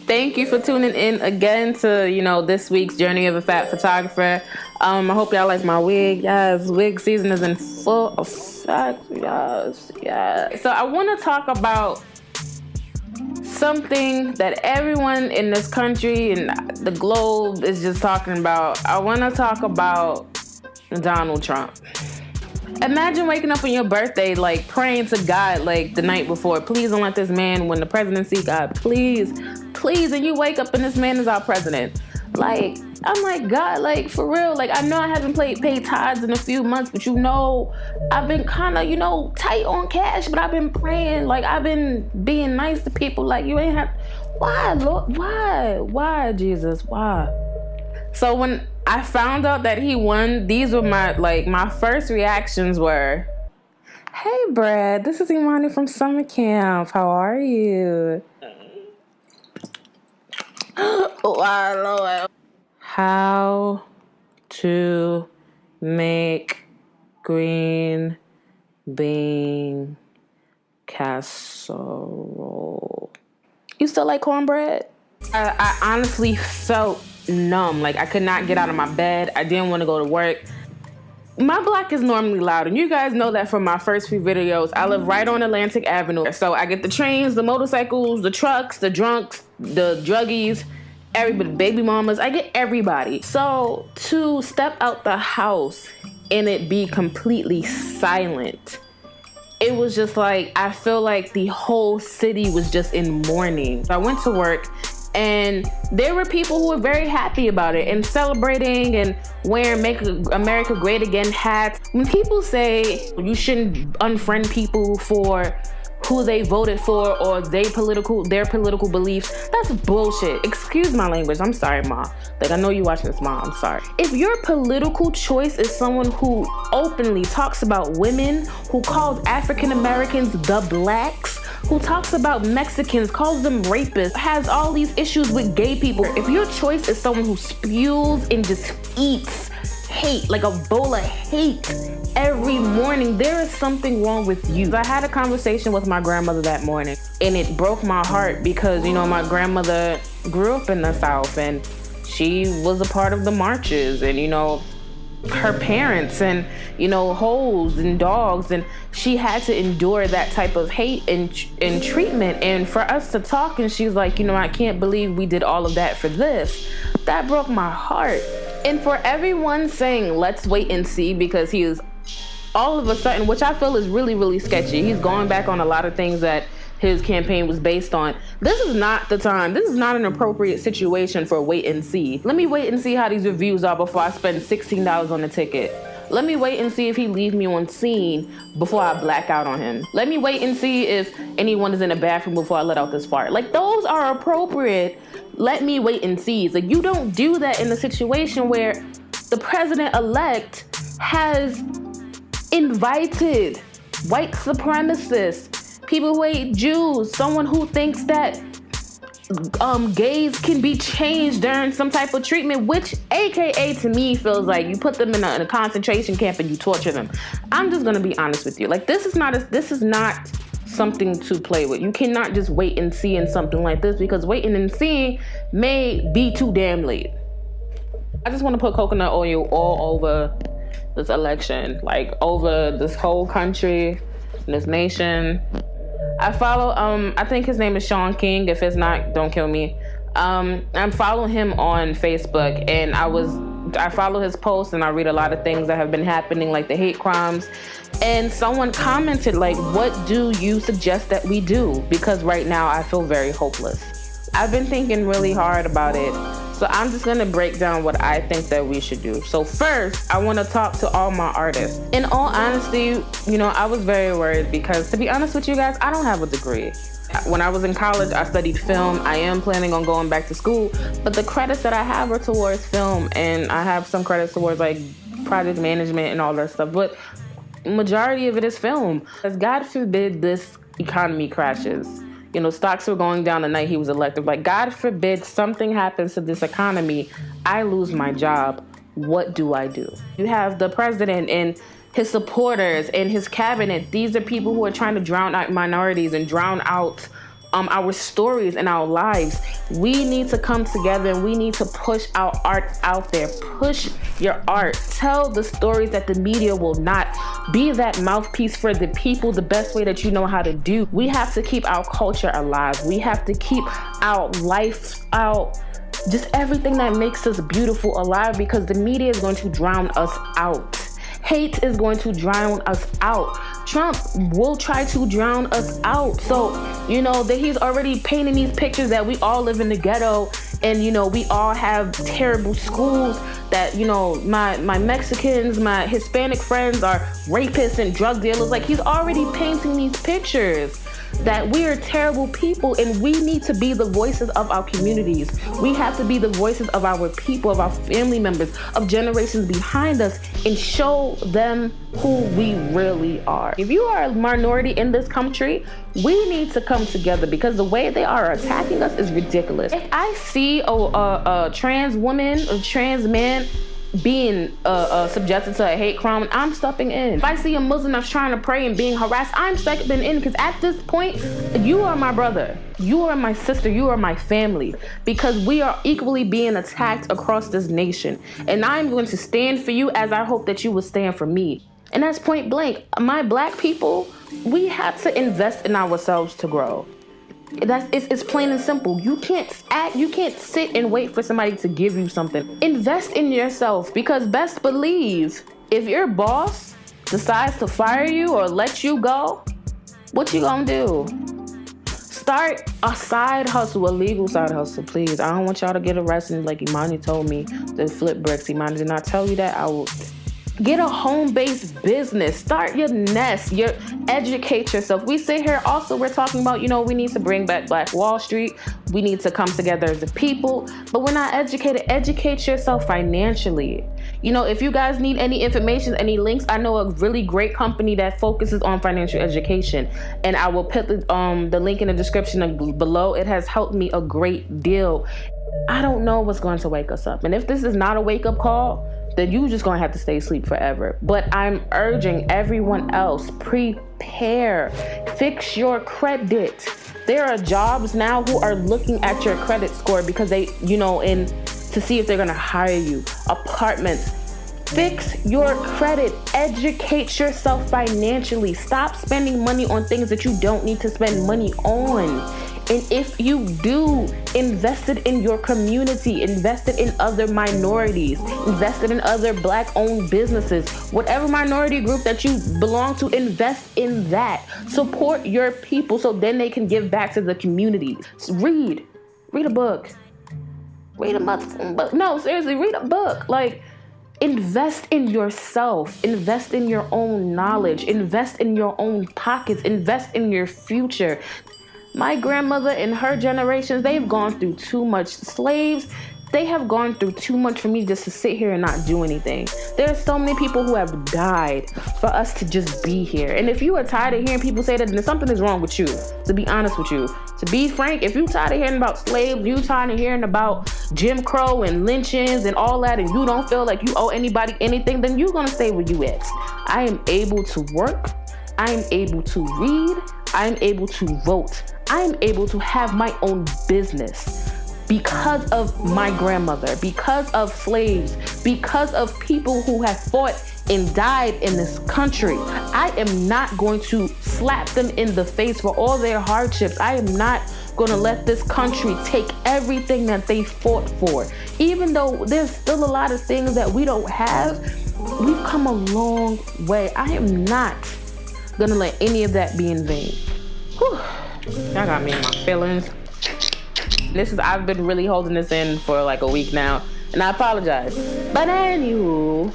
Thank you for tuning in again to, this week's Journey of a Fat Photographer. I hope y'all like my wig. Yes, wig season is in full effect. Yes, yes. So I want to talk about something that everyone in this country and the globe is just talking about. I want to talk about Donald Trump. Imagine waking up on your birthday, like, praying to God, like, the night before. Please don't let this man win the presidency, God. Please, please. And you wake up and this man is our president. Like, I'm like, God, like, for real. Like, I know I haven't paid tithes in a few months, but I've been kind of, tight on cash, but I've been praying. Like, I've been being nice to people. Like, you ain't have... Why, Lord? Why? Why, Jesus? Why? So when I found out that he won, these were my first reactions were, hey, Brad, this is Imani from summer camp. How are you? Oh, Lord. How to make green bean casserole. You still like cornbread? I honestly felt numb. Like, I could not get out of my bed. I didn't want to go to work. My block is normally loud, and you guys know that from my first few videos. I live right on Atlantic Avenue. So I get the trains, the motorcycles, the trucks, the drunks, the druggies, everybody, baby mamas. I get everybody. So to step out the house and it be completely silent, it was just like, I feel like the whole city was just in mourning. I went to work, and there were people who were very happy about it and celebrating and wearing Make America Great Again hats. When people say you shouldn't unfriend people for who they voted for or their political beliefs, that's bullshit. Excuse my language. I'm sorry, Ma. Like, I know you watching this, Ma. I'm sorry. If your political choice is someone who openly talks about women, who calls African Americans the blacks, who talks about Mexicans, calls them rapists, has all these issues with gay people. If your choice is someone who spews and just eats hate, like a bowl of hate every morning, there is something wrong with you. I had a conversation with my grandmother that morning, and it broke my heart because, my grandmother grew up in the South, and she was a part of the marches, and, her parents and, hoes and dogs, and she had to endure that type of hate and treatment. And for us to talk, and she's like, I can't believe we did all of that for this. That broke my heart. And for everyone saying, let's wait and see, because he is all of a sudden, which I feel is really, really sketchy. He's going back on a lot of things that his campaign was based on. This is not the time. This is not an appropriate situation for wait and see. Let me wait and see how these reviews are before I spend $16 on the ticket. Let me wait and see if he leaves me on scene before I black out on him. Let me wait and see if anyone is in the bathroom before I let out this fart. Like, those are appropriate. Let me wait and see. Like, you don't do that in a situation where the president-elect has invited white supremacists, people who hate Jews, someone who thinks that gays can be changed during some type of treatment, which AKA to me feels like you put them in a concentration camp and you torture them. I'm just gonna be honest with you. Like, this is not something to play with. You cannot just wait and see in something like this, because waiting and seeing may be too damn late. I just want to put coconut oil all over this election, like over this whole country, this nation. I follow, I think his name is Sean King. If it's not, don't kill me. I'm following him on Facebook, and I follow his posts, and I read a lot of things that have been happening, like the hate crimes. And someone commented, like, what do you suggest that we do? Because right now I feel very hopeless. I've been thinking really hard about it. So I'm just gonna break down what I think that we should do. So first, I wanna talk to all my artists. In all honesty, I was very worried because, to be honest with you guys, I don't have a degree. When I was in college, I studied film. I am planning on going back to school, but the credits that I have are towards film, and I have some credits towards like project management and all that stuff, but majority of it is film. Because God forbid this economy crashes. Stocks were going down the night he was elected. Like, God forbid something happens to this economy, I lose my job. What do I do? You have the president and his supporters and his cabinet. These are people who are trying to drown out minorities and drown out our stories and our lives. We need to come together and we need to push our art out there. Push your art. Tell the stories that the media will not. Be that mouthpiece for the people the best way that you know how to do. We have to keep our culture alive. We have to keep our life out. Just everything that makes us beautiful alive, because the media is going to drown us out. Hate is going to drown us out. Trump will try to drown us out. So, you know, that he's already painting these pictures that we all live in the ghetto and, you know, we all have terrible schools, that, you know, my Mexicans, my Hispanic friends are rapists and drug dealers. Like, he's already painting these pictures that we are terrible people, and we need to be the voices of our communities. We have to be the voices of our people, of our family members, of generations behind us, and show them who we really are. If you are a minority in this country, we need to come together, because the way they are attacking us is ridiculous. If I see a trans woman, a trans man being subjected to a hate crime, I'm stepping in. If I see a Muslim that's trying to pray and being harassed, I'm stepping in, because at this point, you are my brother, you are my sister, you are my family, because we are equally being attacked across this nation. And I'm going to stand for you as I hope that you will stand for me. And that's point blank. My black people, we have to invest in ourselves to grow. It's plain and simple. You can't sit and wait for somebody to give you something. Invest in yourself, because best believe, if your boss decides to fire you or let you go, what you gonna do? Start a side hustle, a legal side hustle, please. I don't want y'all to get arrested like Imani told me to flip bricks. Imani did not tell you that. I will. Get a home-based business. Start your nest. Educate yourself. We sit here also, we're talking about, you know, we need to bring back Black Wall Street. We need to come together as a people, but we're not educated. Educate yourself financially. You know, if you guys need any information, any links, I know a really great company that focuses on financial education, and I will put the link in the description below. It has helped me a great deal. I don't know what's going to wake us up, and if this is not a wake-up call, then you just gonna have to stay asleep forever. But I'm urging everyone else, prepare, fix your credit. There are jobs now who are looking at your credit score because they, you know, to see if they're gonna hire you. Apartments. Fix your credit. Educate yourself financially. Stop spending money on things that you don't need to spend money on. And if you do, invest it in your community, invest it in other minorities, invest it in other Black-owned businesses, whatever minority group that you belong to, invest in that. Support your people so then they can give back to the community. Read a book. Read a book. No, seriously, read a book. Like, invest in yourself, invest in your own knowledge, invest in your own pockets, invest in your future. My grandmother and her generations, they've gone through too much. Slaves, they have gone through too much for me just to sit here and not do anything. There are so many people who have died for us to just be here. And if you are tired of hearing people say that, then something is wrong with you, to be honest with you. To be frank, if you're tired of hearing about slaves, you tired of hearing about Jim Crow and lynchings and all that, and you don't feel like you owe anybody anything, then you're gonna stay where you at. I am able to work. I am able to read. I am able to vote. I am able to have my own business because of my grandmother, because of slaves, because of people who have fought and died in this country. I am not going to slap them in the face for all their hardships. I am not going to let this country take everything that they fought for. Even though there's still a lot of things that we don't have, we've come a long way. I am not going to let any of that be in vain. Whew. Y'all got me in my feelings. I've been really holding this in for like a week now, and I apologize. But anywho,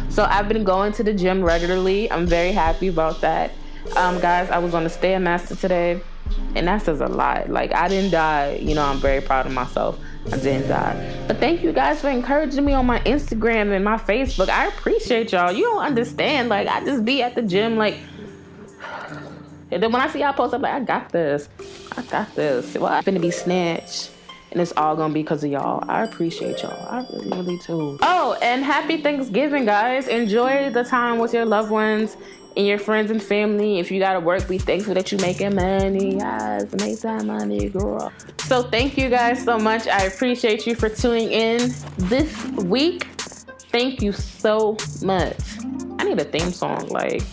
so I've been going to the gym regularly. I'm very happy about that. Guys, I was on the Stairmaster today, and that says a lot. Like, I didn't die. You know, I'm very proud of myself. I didn't die. But thank you guys for encouraging me on my Instagram and my Facebook. I appreciate y'all. You don't understand. Like, I just be at the gym, like, and then when I see y'all post, I'm like, I got this. Well, I'm finna be snatched, and it's all gonna be because of y'all. I appreciate y'all. I really, really do. Oh, and happy Thanksgiving, guys. Enjoy the time with your loved ones. and your friends and family. If you gotta work, be thankful that you're making money. Yes, make that money, girl. So thank you guys so much. I appreciate you for tuning in this week. Thank you so much. I need a theme song, like.